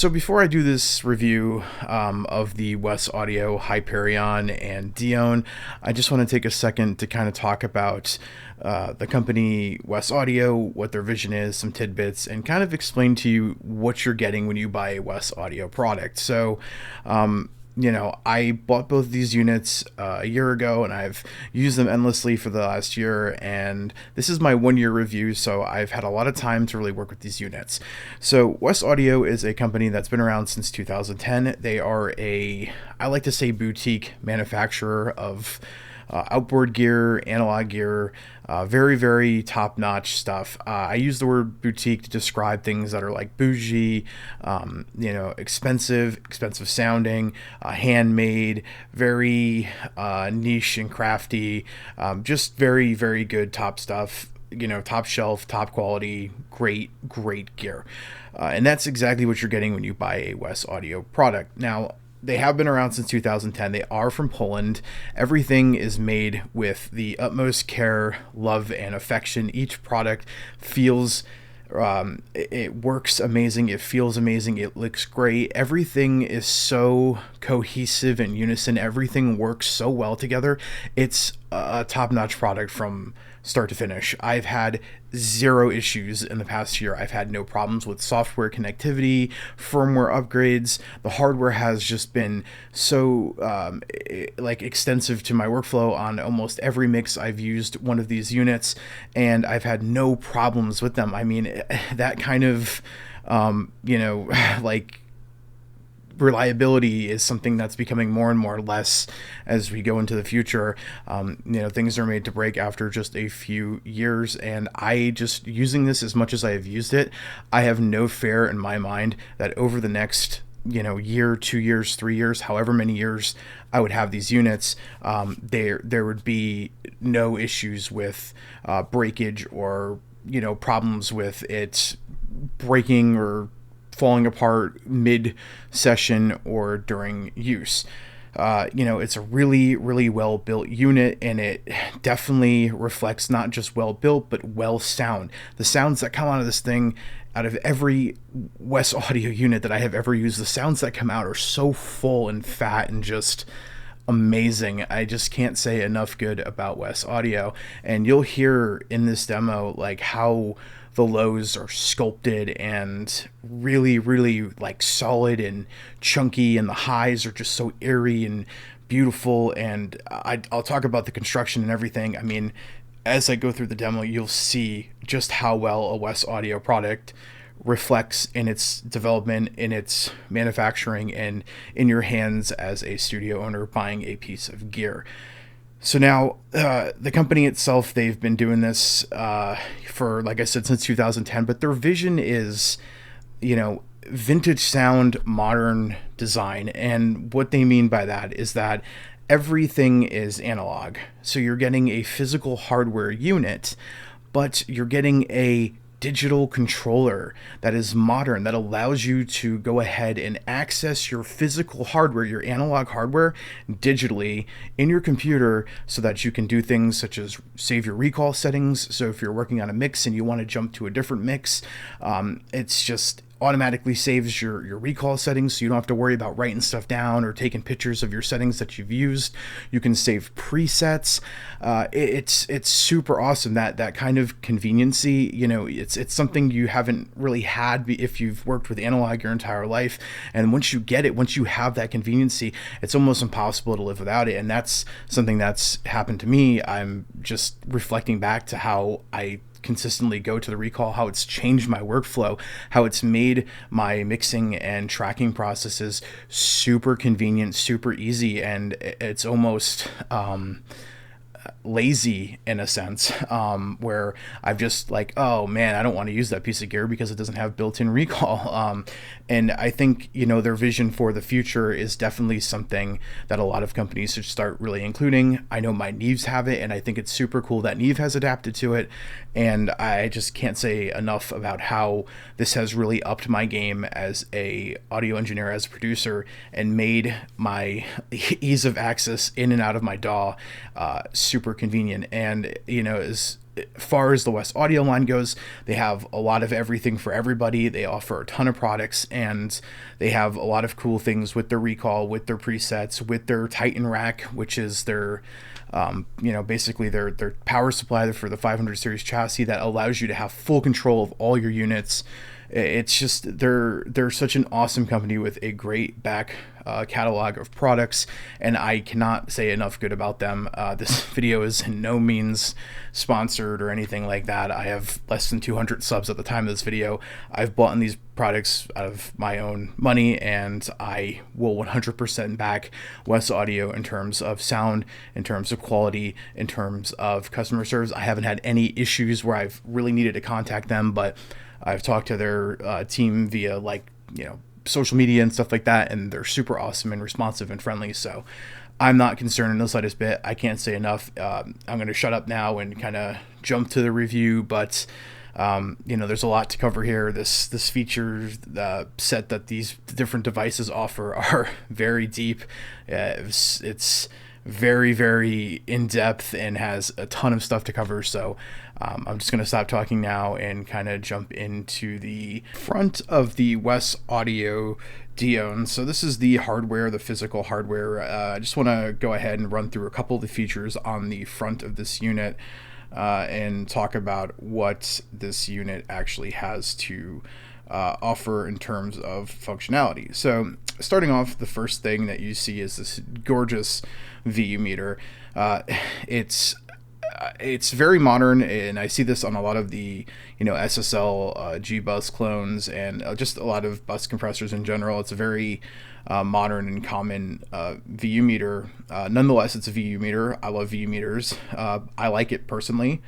So before I do this review of the Wes Audio Hyperion and Dione, I just want to take a second to kind of talk about the company Wes Audio, what their vision is, some tidbits, and kind of explain to you what you're getting when you buy a Wes Audio product. So, I bought both of these units a year ago, and I've used them endlessly for the last year, and this is my 1 year review, so I've had a lot of time to really work with these units. So Wes Audio is a company that's been around since 2010. They are I like to say, boutique manufacturer of outboard gear, analog gear, very, very top-notch stuff. I use the word boutique to describe things that are like bougie, expensive sounding, handmade, very niche and crafty, just very, very good top stuff. Top shelf, top quality, great gear. And that's exactly what you're getting when you buy a Wes Audio product. Now, they have been around since 2010. They are from Poland. Everything is made with the utmost care, love, and affection. Each product feels, it works amazing. It feels amazing. It looks great. Everything is so cohesive and unison. Everything works so well together. It's a top-notch product from start to finish. I've had zero issues in the past year. I've had no problems with software connectivity, firmware upgrades. The hardware has just been so extensive to my workflow. On almost every mix I've used one of these units, and I've had no problems with them. I mean, that kind of reliability is something that's becoming more and more less as we go into the future. Things are made to break after just a few years, and I just, using this as much as I have used it, I have no fear in my mind that over the next year, 2 years, 3 years, however many years I would have these units, there would be no issues with breakage or problems with it breaking or falling apart mid-session or during use. It's a really, really well-built unit, and it definitely reflects not just well-built, but well-sound. The sounds that come out of this thing, out of every Wes Audio unit that I have ever used, the sounds that come out are so full and fat and just amazing. I just can't say enough good about Wes Audio. And you'll hear in this demo how the lows are sculpted and really, really solid and chunky, and the highs are just so airy and beautiful. And I'll talk about the construction and everything. I mean, as I go through the demo, you'll see just how well a Wes Audio product reflects in its development, in its manufacturing, and in your hands as a studio owner buying a piece of gear. So now, the company itself, they've been doing this for, like I said, since 2010, but their vision is, vintage sound, modern design. And what they mean by that is that everything is analog. So you're getting a physical hardware unit, but you're getting a digital controller that is modern, that allows you to go ahead and access your physical hardware, your analog hardware, digitally in your computer, so that you can do things such as save your recall settings. So if you're working on a mix and you want to jump to a different mix, it's just automatically saves your recall settings, so you don't have to worry about writing stuff down or taking pictures of your settings that you've used. You can save presets. It's super awesome, that kind of conveniency. It's something you haven't really had if you've worked with analog your entire life. And once you get it, once you have that conveniency, it's almost impossible to live without it. And that's something that's happened to me. I'm just reflecting back to how I consistently go to the recall, how it's changed my workflow, how it's made my mixing and tracking processes super convenient, super easy, and it's almost lazy in a sense, where I've just oh man, I don't want to use that piece of gear because it doesn't have built-in recall. And I think, their vision for the future is definitely something that a lot of companies should start really including. I know my Neves have it, and I think it's super cool that Neve has adapted to it. And I just can't say enough about how this has really upped my game as a audio engineer, as a producer, and made my ease of access in and out of my DAW super convenient. And, as far as the Wes Audio line goes, they have a lot of everything for everybody. They offer a ton of products, and they have a lot of cool things with their recall, with their presets, with their Titan rack, which is their basically their power supply for the 500 series chassis that allows you to have full control of all your units. It's just they're such an awesome company with a great back catalog of products, and I cannot say enough good about them. This video is in no means sponsored or anything like that. I have less than 200 subs at the time of this video. I've bought these products out of my own money, and I will 100% back Wes Audio in terms of sound, in terms of quality, in terms of customer service. I haven't had any issues where I've really needed to contact them, but I've talked to their team via social media and stuff like that, and they're super awesome and responsive and friendly. So I'm not concerned in the slightest bit. I can't say enough. I'm going to shut up now and kind of jump to the review, but there's a lot to cover here. This feature set that these different devices offer are very deep. It's very, very in-depth and has a ton of stuff to cover. So I'm just going to stop talking now and kind of jump into the front of the Wes Audio Dione. So this is the hardware, the physical hardware. I just want to go ahead and run through a couple of the features on the front of this unit and talk about what this unit actually has to offer in terms of functionality. So starting off, the first thing that you see is this gorgeous VU meter. It's very modern, and I see this on a lot of the SSL G bus clones and just a lot of bus compressors in general. It's a very modern and common VU meter. Nonetheless, it's a VU meter. I love VU meters. I like it personally.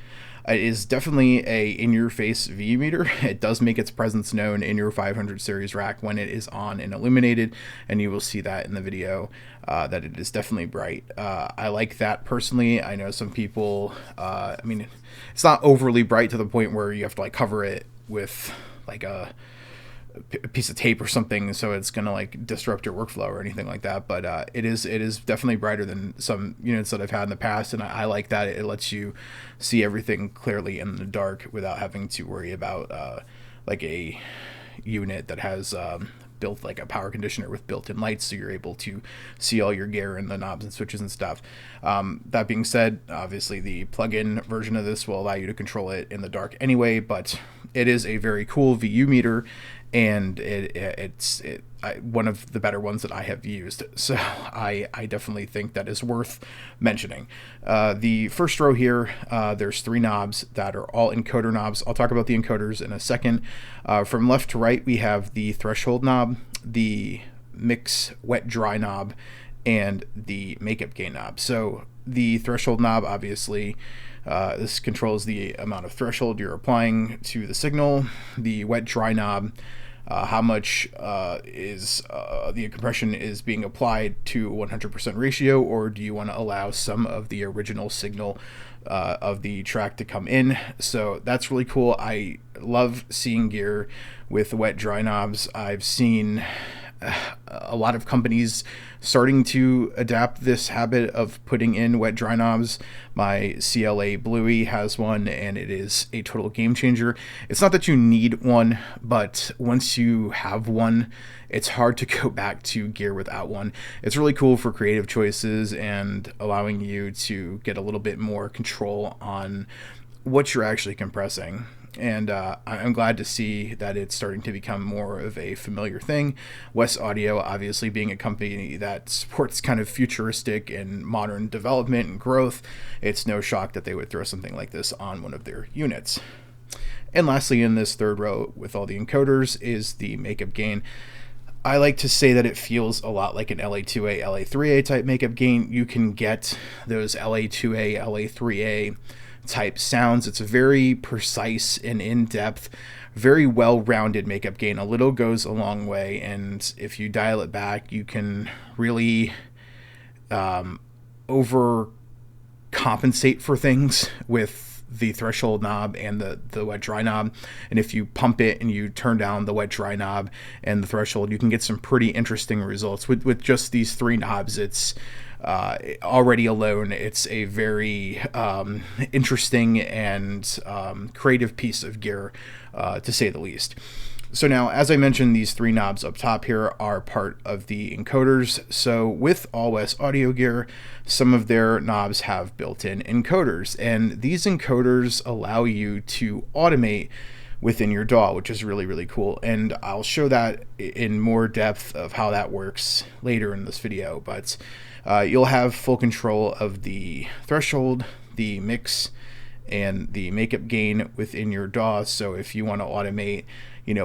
It is definitely a in-your-face VU meter. It does make its presence known in your 500 series rack when it is on and illuminated, and you will see that in the video that it is definitely bright. I like that personally. I know some people, it's not overly bright to the point where you have to cover it with a piece of tape or something, so it's gonna disrupt your workflow or anything like that, but it is definitely brighter than some units that I've had in the past, and I like that. It lets you see everything clearly in the dark without having to worry about a unit that has built a power conditioner with built-in lights, so you're able to see all your gear and the knobs and switches and stuff. That being said, obviously the plug-in version of this will allow you to control it in the dark anyway, but it is a very cool VU meter, and it's one of the better ones that I have used. So I definitely think that is worth mentioning. The first row here, there's 3 knobs that are all encoder knobs. I'll talk about the encoders in a second. From left to right, we have the threshold knob, the mix wet dry knob, and the makeup gain knob. So the threshold knob, obviously, this controls the amount of threshold you're applying to the signal. The wet dry knob, how much is the compression is being applied to 100% ratio, or do you want to allow some of the original signal of the track to come in? So that's really cool. I love seeing gear with wet dry knobs. I've seen a lot of companies starting to adapt this habit of putting in wet dry knobs. My CLA Bluey has one, and it is a total game changer. It's not that you need one, but once you have one, it's hard to go back to gear without one. It's really cool for creative choices and allowing you to get a little bit more control on what you're actually compressing. And I'm glad to see that it's starting to become more of a familiar thing. Wes Audio, obviously being a company that supports kind of futuristic and modern development and growth, it's no shock that they would throw something like this on one of their units. And lastly, in this third row with all the encoders is the makeup gain. I like to say that it feels a lot like an LA2A, LA3A type makeup gain. You can get those LA2A, LA3A type sounds. It's very precise and in-depth, very well-rounded makeup gain. A little goes a long way, and if you dial it back, you can really overcompensate for things with the threshold knob and the wet dry knob. And if you pump it and you turn down the wet dry knob and the threshold, you can get some pretty interesting results with just these three knobs. It's already alone, it's a very interesting and creative piece of gear, to say the least. So now, as I mentioned, these three knobs up top here are part of the encoders. So with all Wes audio gear, some of their knobs have built-in encoders, and these encoders allow you to automate within your DAW, which is really, really cool. And I'll show that in more depth of how that works later in this video. But you'll have full control of the threshold, the mix, and the makeup gain within your DAW. So if you want to automate,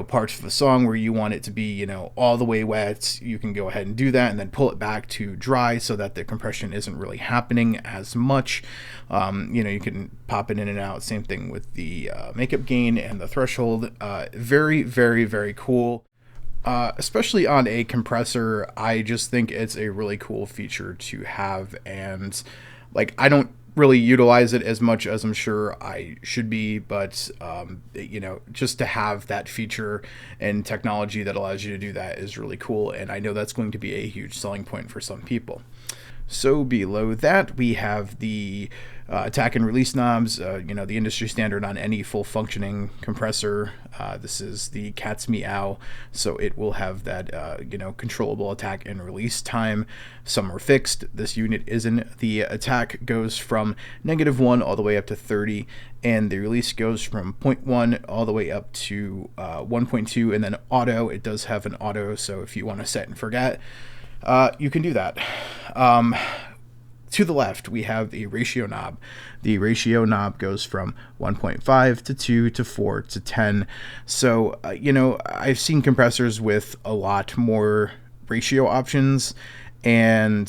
parts of the song where you want it to be, all the way wet, you can go ahead and do that and then pull it back to dry so that the compression isn't really happening as much. You can pop it in and out. Same thing with the makeup gain and the threshold. Very, very, very cool. Especially on a compressor, I just think it's a really cool feature to have, and I don't really utilize it as much as I'm sure I should be, but just to have that feature and technology that allows you to do that is really cool, and I know that's going to be a huge selling point for some people. So below that, we have the attack and release knobs, the industry standard on any full functioning compressor. This is the cat's meow, so it will have that controllable attack and release time. Some are fixed. This unit isn't. The attack goes from -1 all the way up to 30, and the release goes from 0.1 all the way up to 1.2, and then auto. It does have an auto, so if you want to set and forget, you can do that. To the left, we have the ratio knob. The ratio knob goes from 1.5 to 2 to 4 to 10. So, I've seen compressors with a lot more ratio options, and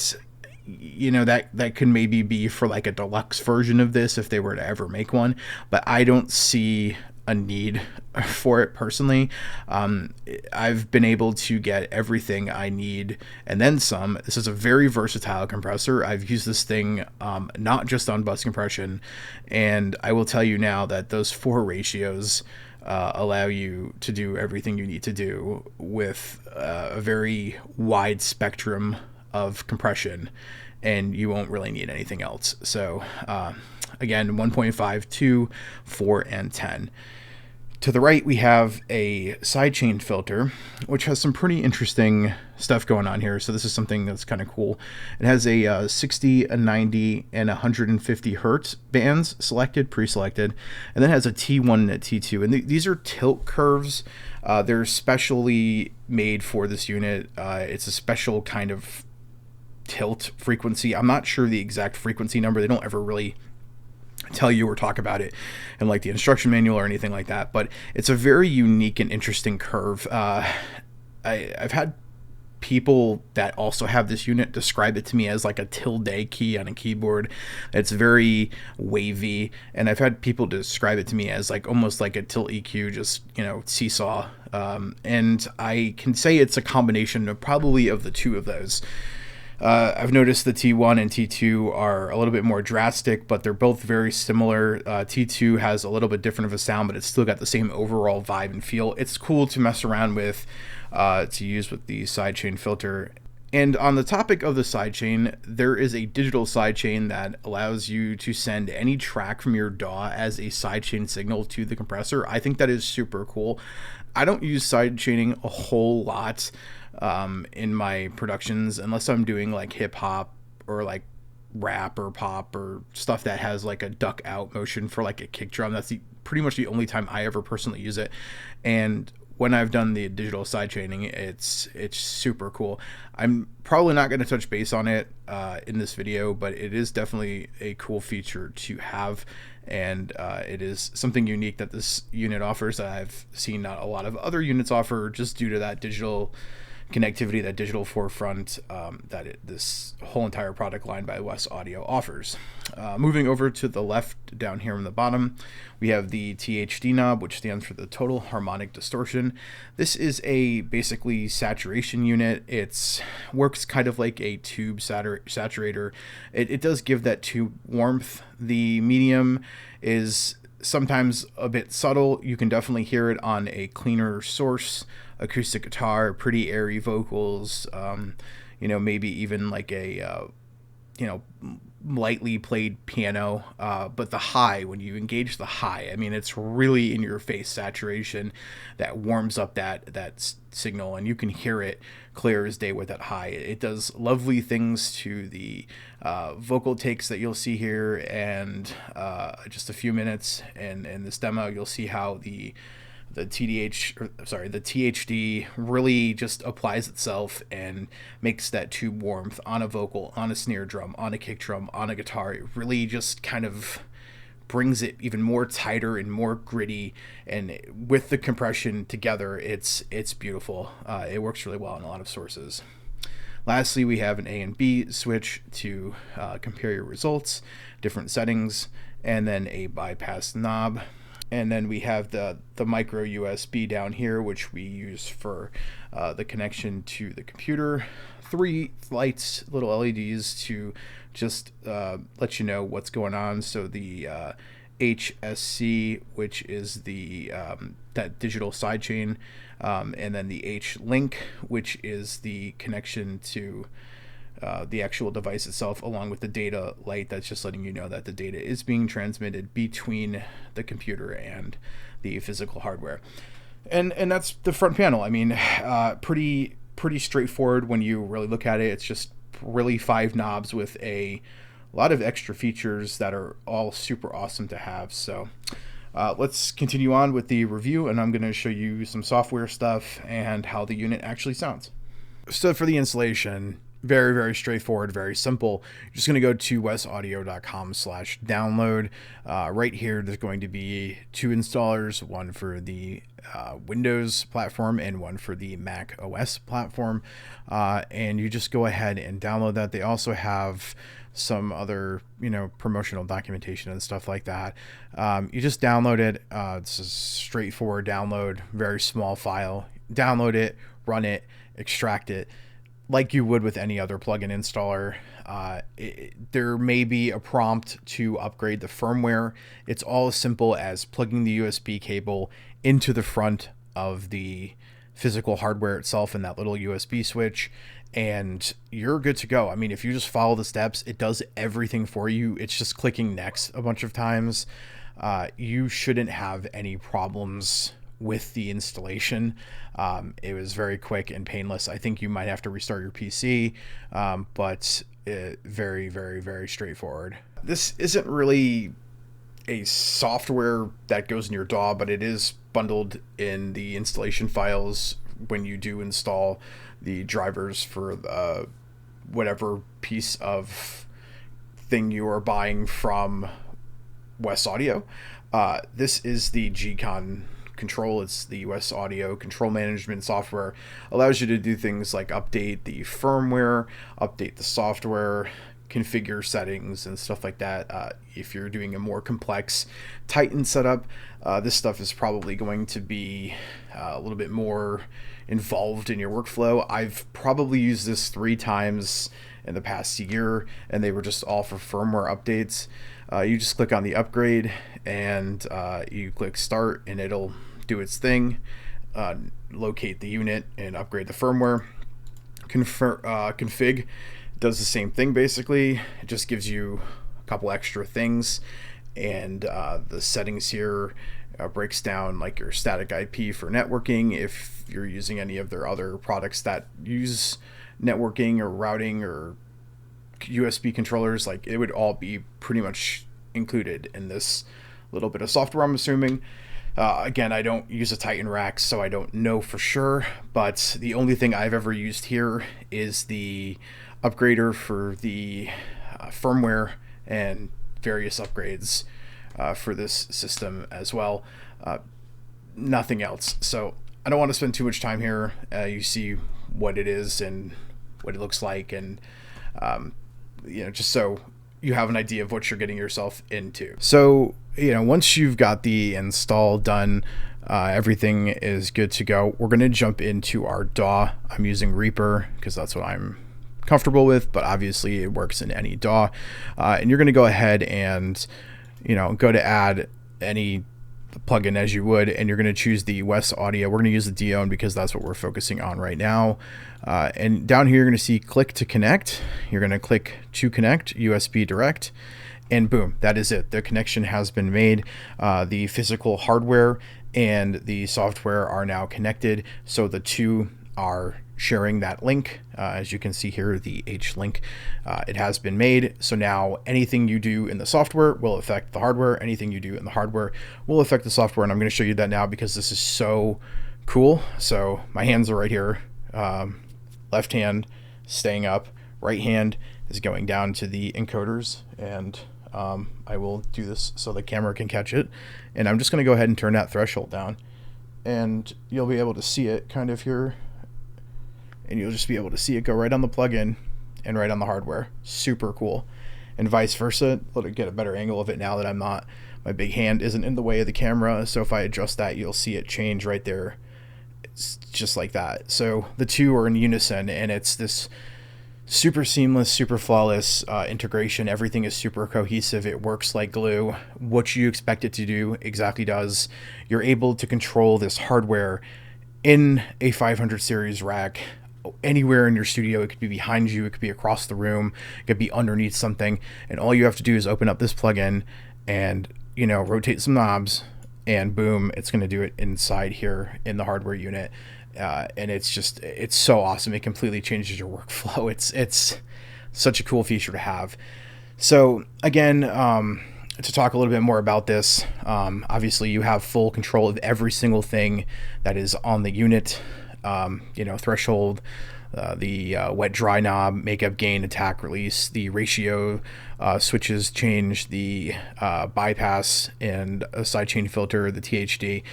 that could maybe be for a deluxe version of this if they were to ever make one, but I don't see a need for it personally. I've been able to get everything I need and then some. This is a very versatile compressor. I've used this thing not just on bus compression, and I will tell you now that those 4 ratios allow you to do everything you need to do with a very wide spectrum of compression, and you won't really need anything else. So again, 1.5, 2, 4, and 10. To the right, we have a sidechain filter, which has some pretty interesting stuff going on here. So this is something that's kind of cool. It has a 60, a 90, and 150 hertz bands selected, pre-selected, and then has a T1 and a T2. And these are tilt curves. They're specially made for this unit. It's a special kind of tilt frequency. I'm not sure the exact frequency number. They don't ever really tell you or talk about it in the instruction manual or anything like that, but it's a very unique and interesting curve. I've had people that also have this unit describe it to me as a tilde key on a keyboard. It's very wavy, and I've had people describe it to me as almost like a tilt EQ, just seesaw. And I can say it's a combination of probably of the two of those. I've noticed the T1 and T2 are a little bit more drastic, but they're both very similar. T2 has a little bit different of a sound, but it's still got the same overall vibe and feel. It's cool to mess around with, to use with the sidechain filter. And on the topic of the sidechain, there is a digital sidechain that allows you to send any track from your DAW as a sidechain signal to the compressor. I think that is super cool. I don't use sidechaining a whole lot in my productions unless I'm doing hip hop or rap or pop or stuff that has a duck out motion for a kick drum. That's pretty much the only time I ever personally use it. And when I've done the digital sidechaining, it's super cool. I'm probably not going to touch base on it in this video, but it is definitely a cool feature to have, and it is something unique that this unit offers that I've seen not a lot of other units offer, just due to that digital connectivity, that digital forefront this whole entire product line by Wes Audio offers. Moving over to the left down here on the bottom, we have the THD knob, which stands for the Total Harmonic Distortion. This is a basically saturation unit. It works kind of like a tube saturator. It does give that tube warmth. The medium is sometimes a bit subtle. You can definitely hear it on a cleaner source, acoustic guitar, pretty airy vocals, maybe even like a, lightly played piano. But the high, when you engage the high, I mean, it's really in your face saturation that warms up that signal, and you can hear it clear as day with that high. It does lovely things to the vocal takes that you'll see here, and just a few minutes in this demo, you'll see how the THD really just applies itself and makes that tube warmth on a vocal, on a snare drum, on a kick drum, on a guitar. It really just kind of brings it even more tighter and more gritty, and with the compression together, it's beautiful. It works really well in a lot of sources. Lastly, we have an A and B switch to compare your results, different settings, and then a bypass knob. And then we have the micro USB down here, which we use for the connection to the computer. 3 lights, little LEDs to just let you know what's going on. So the HSC, which is the that digital sidechain, and then the H-Link, which is the connection to the actual device itself, along with the data light that's just letting you know that the data is being transmitted between the computer and the physical hardware. And that's the front panel. I mean, pretty straightforward when you really look at it. It's just really 5 knobs with a lot of extra features that are all super awesome to have. So let's continue on with the review, and I'm going to show you some software stuff and how the unit actually sounds. So for the installation, very, very straightforward, very simple. You're just going to go to wesaudio.com/download. Right here, there's going to be 2 installers, one for the Windows platform and one for the Mac OS platform. And you just go ahead and download that. They also have some other, promotional documentation and stuff like that. You just download it. It's a straightforward download, very small file. Download it, run it, extract it, like you would with any other plugin installer. There may be a prompt to upgrade the firmware. It's all as simple as plugging the USB cable into the front of the physical hardware itself and that little USB switch, and you're good to go. I mean, if you just follow the steps, it does everything for you. It's just clicking next a bunch of times. You shouldn't have any problems with the installation. It was very quick and painless. I think you might have to restart your PC, but very, very, very straightforward. This isn't really a software that goes in your DAW, but it is bundled in the installation files when you do install the drivers for whatever piece of thing you are buying from Wes Audio. This is the GCON control. It's the Wes Audio control management software. Allows you to do things like update the firmware, update the software, configure settings and stuff like that. If you're doing a more complex Titan setup, this stuff is probably going to be a little bit more involved in your workflow. I've probably used this 3 times in the past year, and they were just all for firmware updates. You just click on the upgrade and you click start, and it'll do its thing, locate the unit and upgrade the firmware. Config does the same thing basically. It just gives you a couple extra things, and the settings here breaks down like your static IP for networking. If you're using any of their other products that use networking or routing or USB controllers, like it would all be pretty much included in this little bit of software, I'm assuming. Again, I don't use a Titan rack, so I don't know for sure, but the only thing I've ever used here is the upgrader for the firmware and various upgrades for this system as well. Nothing else. So I don't want to spend too much time here. You see what it is and what it looks like, and just so you have an idea of what you're getting yourself into. So, once you've got the install done, everything is good to go. We're going to jump into our DAW. I'm using Reaper because that's what I'm comfortable with, but obviously it works in any DAW. And you're going to go ahead and, go to add any plugin as you would, and you're going to choose the Wes Audio. We're going to use the Dione because that's what we're focusing on right now. And down here, you're going to see click to connect. You're going to click to connect USB direct, and boom, that is it. The connection has been made. The physical hardware and the software are now connected, so the two are sharing that link. As you can see here, the H link, it has been made. So now anything you do in the software will affect the hardware. Anything you do in the hardware will affect the software. And I'm going to show you that now because this is so cool. So my hands are right here. Left hand staying up, right hand is going down to the encoders, and I will do this so the camera can catch it. And I'm just going to go ahead and turn that threshold down, and you'll be able to see it kind of here. And you'll just be able to see it go right on the plugin and right on the hardware. Super cool. And vice versa. Let it get a better angle of it now that my big hand isn't in the way of the camera. So if I adjust that, you'll see it change right there. It's just like that. So the two are in unison, and it's this super seamless, super flawless integration. Everything is super cohesive. It works like glue. What you expect it to do exactly does. You're able to control this hardware in a 500 series rack anywhere in your studio. It could be behind you, it could be across the room, it could be underneath something, and all you have to do is open up this plugin and rotate some knobs, and boom, it's going to do it inside here in the hardware unit. And it's so awesome. It completely changes your workflow. It's such a cool feature to have. So again, to talk a little bit more about this, obviously you have full control of every single thing that is on the unit. Threshold, the wet dry knob, makeup gain, attack release, the ratio switches change, the bypass and a sidechain filter, the THD.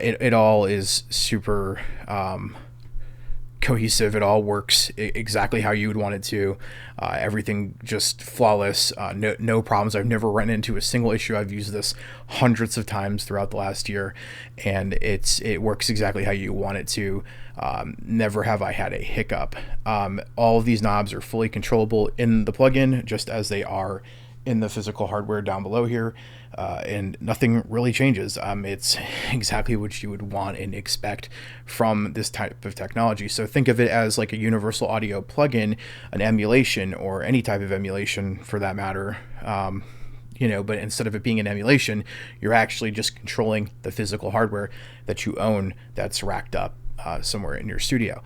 It all is super cohesive. It all works exactly how you would want it to. Everything just flawless. No problems. I've never run into a single issue. I've used this hundreds of times throughout the last year, and it works exactly how you want it to. Never have I had a hiccup. All of these knobs are fully controllable in the plugin, just as they are in the physical hardware down below here, and nothing really changes. It's exactly what you would want and expect from this type of technology. So think of it as like a universal audio plugin, an emulation, or any type of emulation for that matter. But instead of it being an emulation, you're actually just controlling the physical hardware that you own that's racked up somewhere in your studio.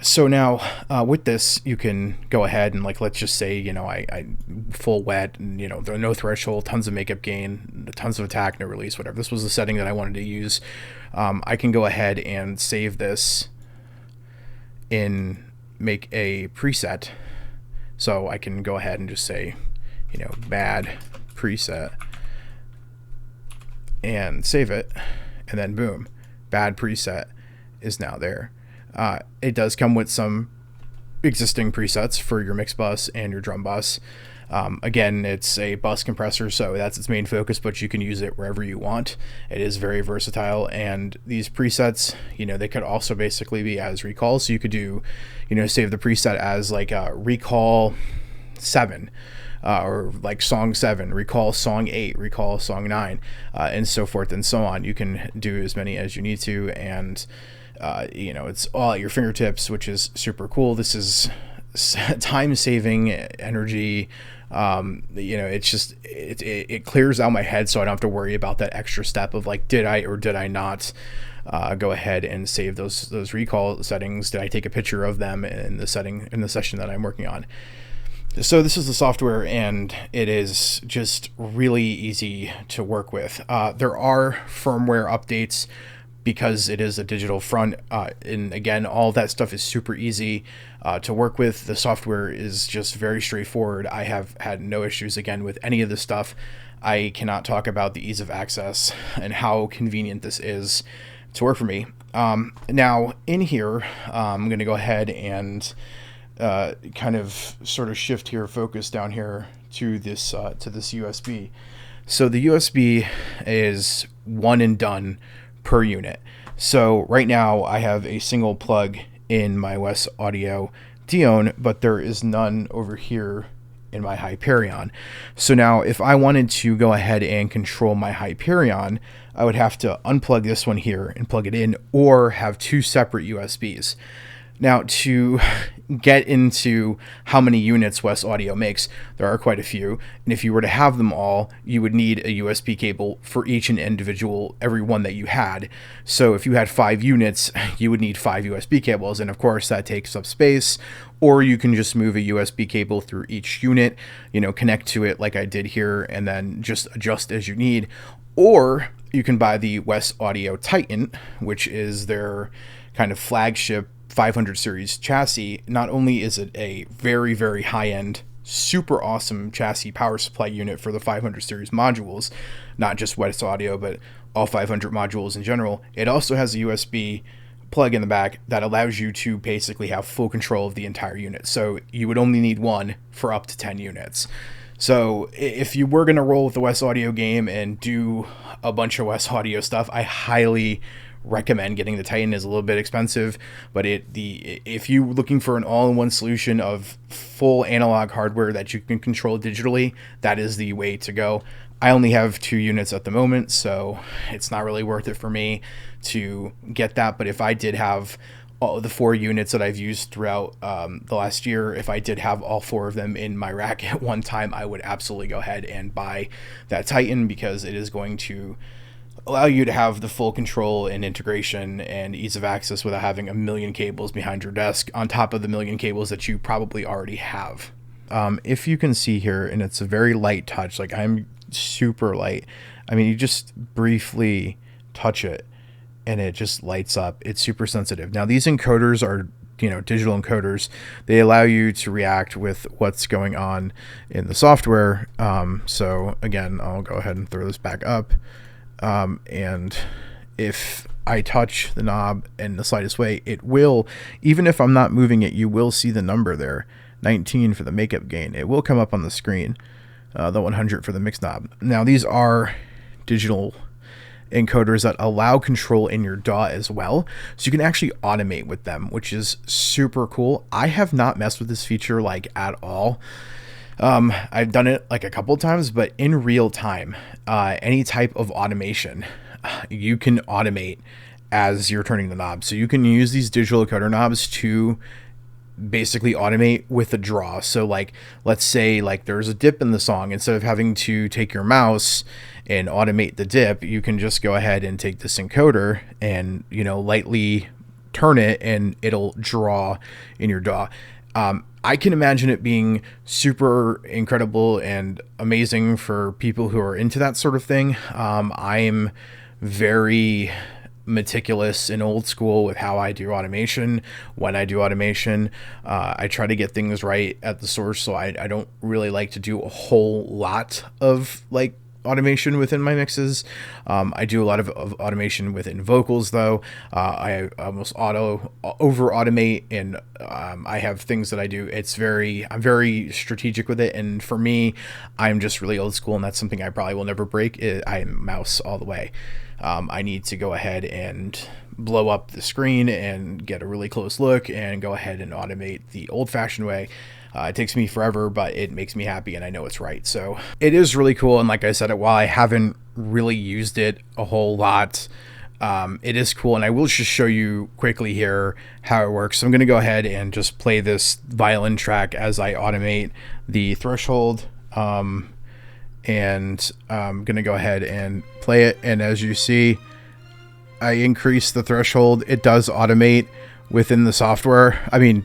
So now with this, you can go ahead and, like, let's just say, I full wet, and, there are no threshold, tons of makeup gain, tons of attack, no release, whatever. This was the setting that I wanted to use. I can go ahead and save this make a preset. So I can go ahead and just say, bad preset, and save it. And then boom, bad preset is now there. It does come with some existing presets for your mix bus and your drum bus. Again, it's a bus compressor, so that's its main focus, but you can use it wherever you want. It is very versatile, and these presets, they could also basically be as recalls. So you could do, save the preset as like recall 7, or like song 7, recall song 8, recall song 9, and so forth and so on. You can do as many as you need to, and it's all at your fingertips, which is super cool. This is time-saving energy. It clears out my head, so I don't have to worry about that extra step of like, did I or did I not go ahead and save those recall settings? Did I take a picture of them in the session that I'm working on? So this is the software, and it is just really easy to work with. There are firmware updates because it is a digital front, and again, all that stuff is super easy to work with. The software is just very straightforward. I have had no issues again with any of this stuff. I cannot talk about the ease of access and how convenient this is to work for me. Now in here, I'm going to go ahead and kind of sort of shift here, focus down here to this USB. So the USB is one and done per unit. So right now I have a single plug in my Wes Audio Dione, but there is none over here in my Hyperion. So now if I wanted to go ahead and control my Hyperion, I would have to unplug this one here and plug it in, or have two separate USBs. Now, to get into how many units Wes Audio makes, there are quite a few, and if you were to have them all, you would need a USB cable for each and individual, every one that you had. So if you had 5 units, you would need 5 USB cables, and of course that takes up space. Or you can just move a USB cable through each unit, connect to it like I did here, and then just adjust as you need. Or you can buy the Wes Audio Titan, which is their kind of flagship 500 series chassis. Not only is it a very, very high-end, super awesome chassis power supply unit for the 500 series modules, not just Wes Audio, but all 500 modules in general, it also has a USB plug in the back that allows you to basically have full control of the entire unit. So you would only need one for up to 10 units. So if you were going to roll with the Wes Audio game and do a bunch of Wes Audio stuff, I highly recommend getting the Titan. Is a little bit expensive, but if you're looking for an all-in-one solution of full analog hardware that you can control digitally, that is the way to go. I only have 2 units at the moment, so it's not really worth it for me to get that. But if I did have all the 4 units that I've used throughout the last year, if I did have all 4 of them in my rack at one time, I would absolutely go ahead and buy that Titan, because it is going to allow you to have the full control and integration and ease of access without having a million cables behind your desk on top of the million cables that you probably already have. If you can see here, and it's a very light touch, like I'm super light. I mean, you just briefly touch it and it just lights up. It's super sensitive. Now these encoders are, digital encoders. They allow you to react with what's going on in the software. So again, I'll go ahead and throw this back up. And if I touch the knob in the slightest way, it will, even if I'm not moving it, you will see the number there, 19 for the makeup gain. It will come up on the screen, the 100 for the mix knob. Now these are digital encoders that allow control in your DAW as well, so you can actually automate with them, which is super cool. I have not messed with this feature like at all. I've done it like a couple of times, but in real time, any type of automation, you can automate as you're turning the knob. So you can use these digital encoder knobs to basically automate with a draw. So like, let's say like there's a dip in the song, instead of having to take your mouse and automate the dip, you can just go ahead and take this encoder and, lightly turn it and it'll draw in your DAW. I can imagine it being super incredible and amazing for people who are into that sort of thing. I'm very meticulous and old school with how I do automation. When I do automation, I try to get things right at the source, so I don't really like to do a whole lot of like automation within my mixes. I do a lot of automation within vocals though. I almost over automate, and I have things that I do. I'm very strategic with it, and for me, I'm just really old school, and that's something I probably will never break. I'm mouse all the way. I need to go ahead and blow up the screen and get a really close look and go ahead and automate the old-fashioned way. It takes me forever, but it makes me happy and I know it's right. So it is really cool. And like I said, while I haven't really used it a whole lot, it is cool. And I will just show you quickly here how it works. So I'm going to go ahead and just play this violin track as I automate the threshold. And I'm going to go ahead and play it. And as you see, I increase the threshold. It does automate within the software,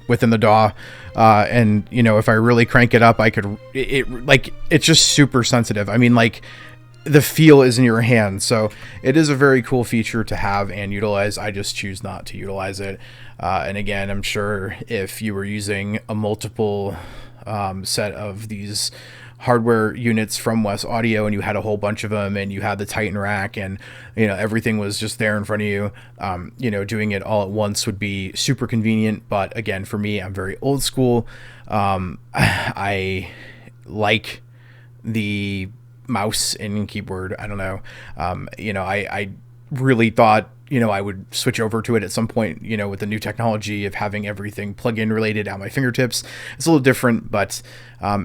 within the DAW. And if I really crank it up, I could, it's just super sensitive. The feel is in your hand. So it is a very cool feature to have and utilize. I just choose not to utilize it. And again, I'm sure if you were using a multiple set of these hardware units from Wes Audio, and you had a whole bunch of them, and you had the Titan rack, and everything was just there in front of you. Doing it all at once would be super convenient, but again, for me, I'm very old school. I like the mouse and keyboard. I don't know. I really thought I would switch over to it at some point, with the new technology of having everything plug-in related at my fingertips. It's a little different, but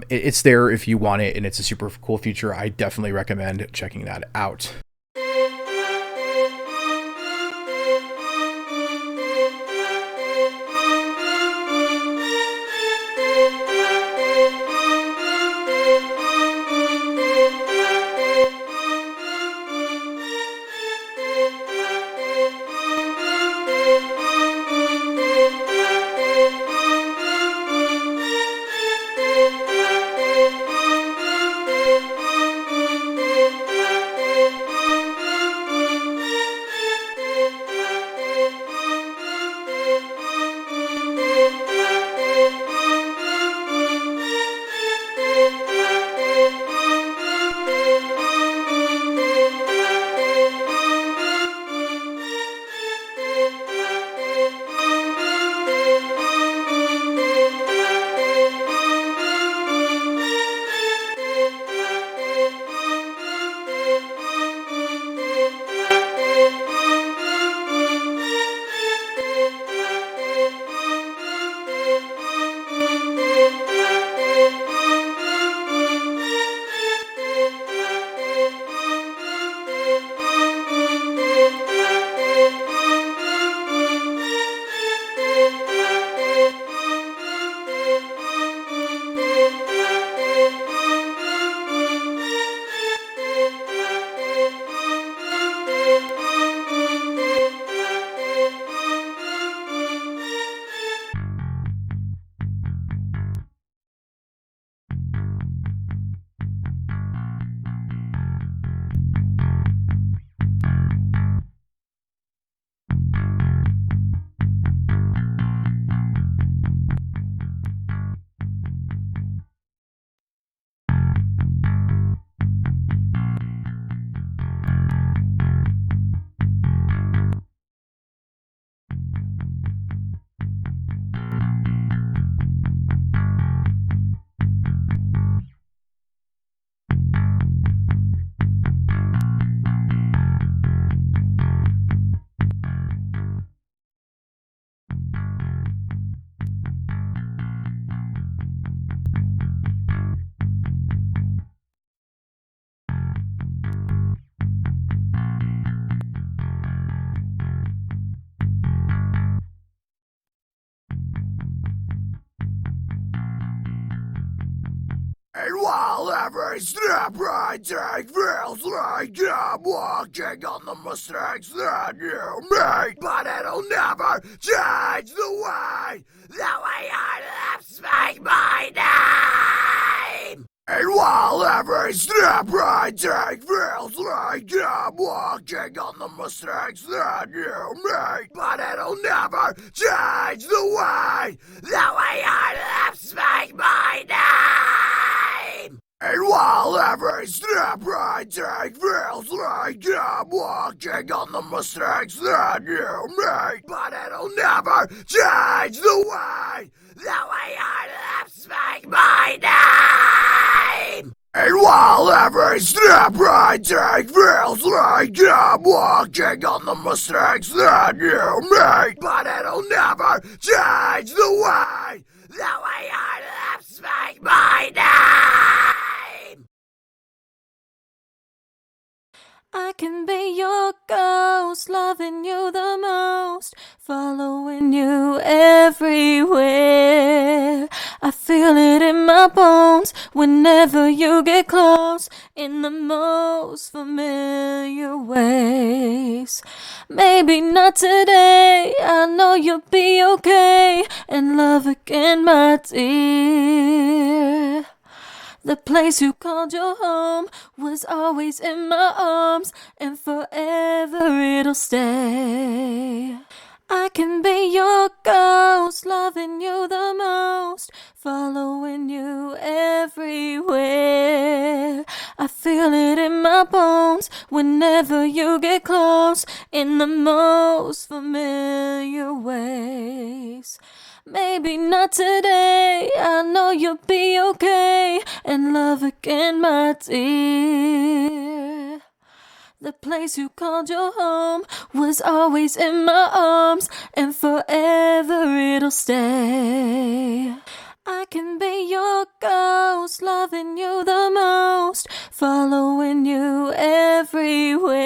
it's there if you want it, and it's a super cool feature. I definitely recommend checking that out. And while every step I take feels like I'm walking on the mistakes that you made, but it'll never change the way your lips make my name. And while every step I take feels like I'm walking on the mistakes that you made, but it'll never change the way your lips make my name. And while every step I take feels like I'm walking on the mistakes that you made, but it'll never change the way your lips make my name. And while every step I take feels like I'm walking on the mistakes that you made, but it'll never change the way your lips make my name. I can be your ghost, loving you the most, following you everywhere. I feel it in my bones whenever you get close, in the most familiar ways. Maybe not today, I know you'll be okay, and love again, my dear. The place you called your home was always in my arms, and forever it'll stay. I can be your ghost, loving you the most, following you everywhere. in my bones whenever you get close in the most familiar ways. Maybe not today, I know you'll be okay and love again, my dear. The place you called your home was always in my arms, and forever it'll stay. I can be your ghost, loving you the most, following you everywhere.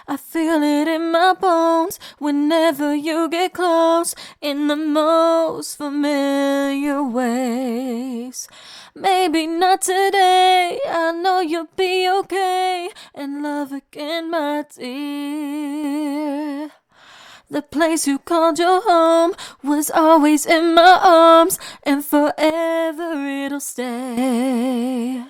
I feel it in my bones whenever you get close in the most familiar ways. Maybe not today, I know you'll be okay and love again, my dear. The place you called your home was always in my arms, and forever it'll stay.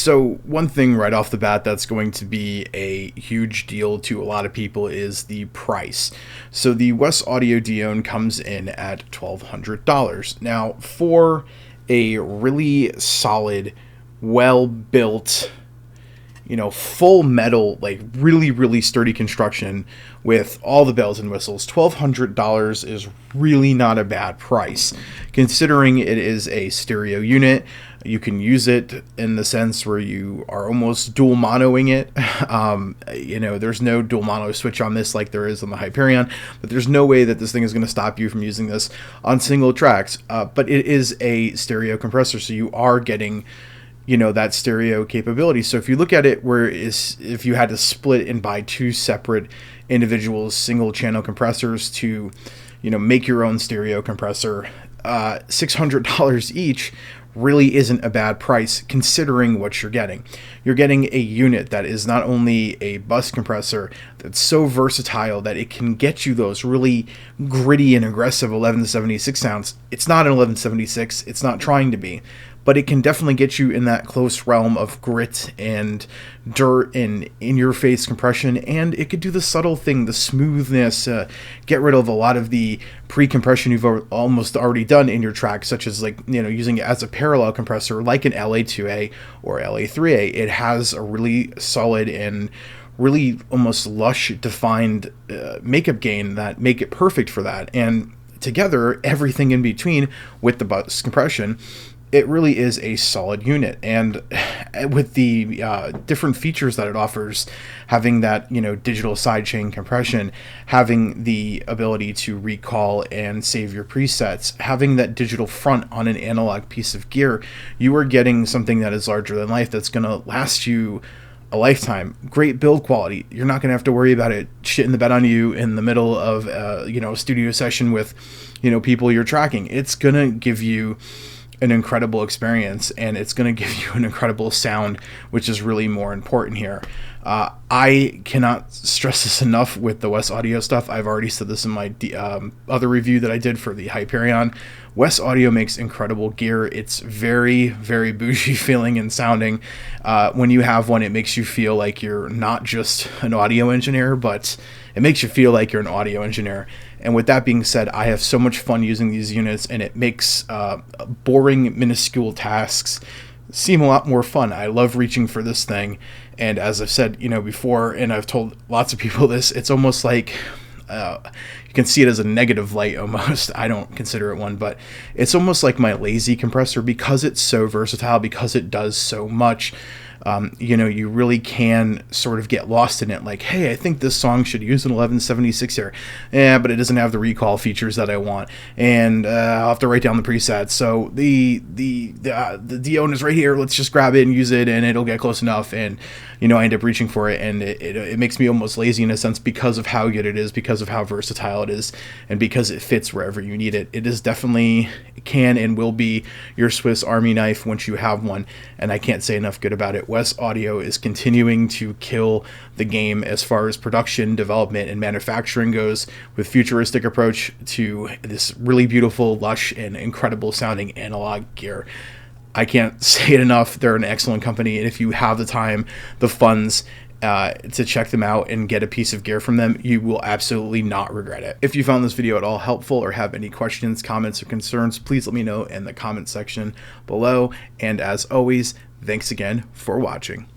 So one thing right off the bat that's going to be a huge deal to a lot of people is the price. So the Wes Audio Dione comes in at $1,200. Now, for a really solid, well-built, full metal, like really sturdy construction with all the bells and whistles, $1,200 is really not a bad price. Considering it is a stereo unit, you can use it in the sense where you are almost dual monoing it. There's no dual mono switch on this like there is on the Hyperion, but there's no way that this thing is going to stop you from using this on single tracks. But it is a stereo compressor, so you are getting that stereo capability. So if you look at it if you had to split and buy two separate individual single channel compressors to make your own stereo compressor, $600 each really isn't a bad price considering what you're getting. You're getting a unit that is not only a bus compressor that's so versatile that it can get you those really gritty and aggressive 1176 sounds. It's not an 1176, it's not trying to be, but it can definitely get you in that close realm of grit and dirt and in-your-face compression, and it could do the subtle thing, the smoothness, get rid of a lot of the pre-compression you've almost already done in your track, such as using it as a parallel compressor like an LA2A or LA3A. It has a really solid and really almost lush defined makeup gain that make it perfect for that, and together everything in between with the bus compression, it really is a solid unit. And with the different features that it offers, having that digital sidechain compression, having the ability to recall and save your presets, having that digital front on an analog piece of gear, you are getting something that is larger than life, that's going to last you a lifetime. Great build quality. You're not going to have to worry about it shitting the bed on you in the middle of a studio session with people you're tracking. It's going to give you an incredible experience, and it's going to give you an incredible sound, which is really more important here. I cannot stress this enough with the Wes Audio stuff. I've already said this in my other review that I did for the Hyperion. Wes Audio makes incredible gear. It's very bougie feeling and sounding. When you have one, it makes you feel like you're not just an audio engineer, but it makes you feel like you're an audio engineer. And with that being said, I have so much fun using these units, and it makes boring, minuscule tasks seem a lot more fun. I love reaching for this thing, and as I've said before, and I've told lots of people this, it's almost like you can see it as a negative light almost. I don't consider it one, but it's almost like my lazy compressor because it's so versatile, because it does so much. You really can sort of get lost in it. Like, hey, I think this song should use an 1176 here. Yeah, but it doesn't have the recall features that I want. And I'll have to write down the presets. So the Dione is right here. Let's just grab it and use it, and it'll get close enough. And, I end up reaching for it, and it makes me almost lazy in a sense because of how good it is, because of how versatile it is, and because it fits wherever you need it. It is definitely can and will be your Swiss Army knife once you have one, and I can't say enough good about it. Wes Audio is continuing to kill the game as far as production, development, and manufacturing goes, with futuristic approach to this really beautiful, lush, and incredible sounding analog gear. I can't say it enough. They're an excellent company, and if you have the time, the funds, to check them out and get a piece of gear from them, you will absolutely not regret it. If you found this video at all helpful or have any questions, comments, or concerns, please let me know in the comment section below. And as always, thanks again for watching.